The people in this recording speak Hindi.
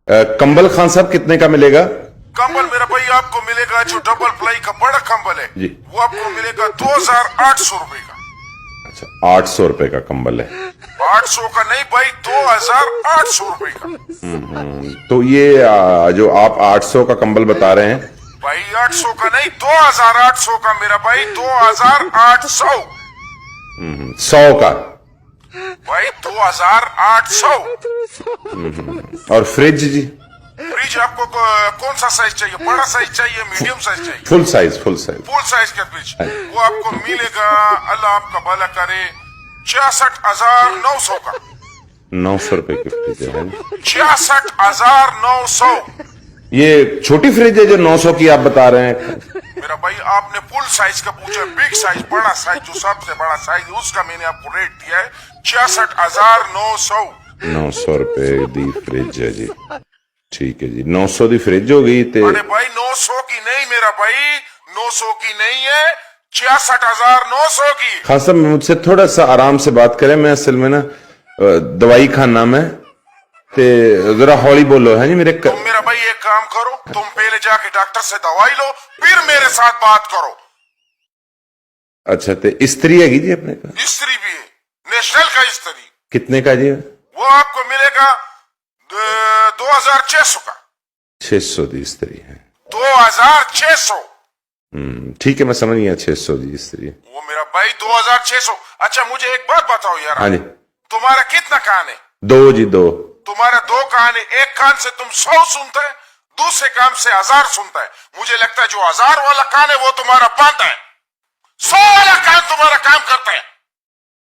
कंबल खान साहब कितने का मिलेगा? कंबल मेरा भाई आपको मिलेगा जो डबल प्लाई का बड़ा कंबल है जी। वो आपको मिलेगा 2800 रुपए का। अच्छा, 800 रुपए का कंबल है। 800 का नहीं भाई, 2800 रुपए का। तो ये जो आप 800 का कंबल बता रहे हैं, भाई 800 का नहीं, 2800 का मेरा भाई, 2800। 100 का। भाई 2800। और फ्रिज जी? फ्रिज आपको कौन सा साइज चाहिए? बड़ा साइज चाहिए, मीडियम साइज चाहिए? Full size, full size. Full size का फ्रिज वो आपको मिलेगा, अल्लाह आपका भला करे, 66,900 का। 900 रुपए की फ्रिज है। 66,900। ये छोटी फ्रिज है जो 900 की आप बता रहे हैं? मेरा भाई आपने फुल साइज का पूछा, बिग साइज, बड़ा साइज, जो सबसे बड़ा साइज, उसका मैंने आपको रेट दिया है 66,900। 900 रुपए दी फ्रिज है जी। ठीक है जी, 900 दी फ्रिज हो गई। अरे भाई 900 की नहीं मेरा भाई, 900 की नहीं है, 66,900 की। खान साहब मुझसे थोड़ा सा आराम से बात करें, मैं असल में ना दवाई खाना में, ते जरा हौली बोलो है जी मेरे तुम मेरा भाई एक काम करो, तुम पहले जाके डॉक्टर से दवाई लो, फिर मेरे साथ बात करो। अच्छा, तो इस्त्री है जी अपने का? इस्त्री भी है, नेशनल का इस्त्री। कितने का जी? वो आपको मिलेगा 2,600 का। 600 दी इस्त्री है। 2,600। ठीक है, मैं समझ गया, 600 दी इस्त्री। वो मेरा भाई 2,600। अच्छा मुझे एक बात बताओ यार, हाँ जी। तुम्हारा कितना कान है? 2 जी, 2। तुम्हारा 2 कान है, एक कान से तुम 100 सुनता है, दूसरे कान से 1000 सुनता है। मुझे लगता है जो 1000 वाला कान है वो तुम्हारा बंद है, 100 वाला कान तुम्हारा काम करता है।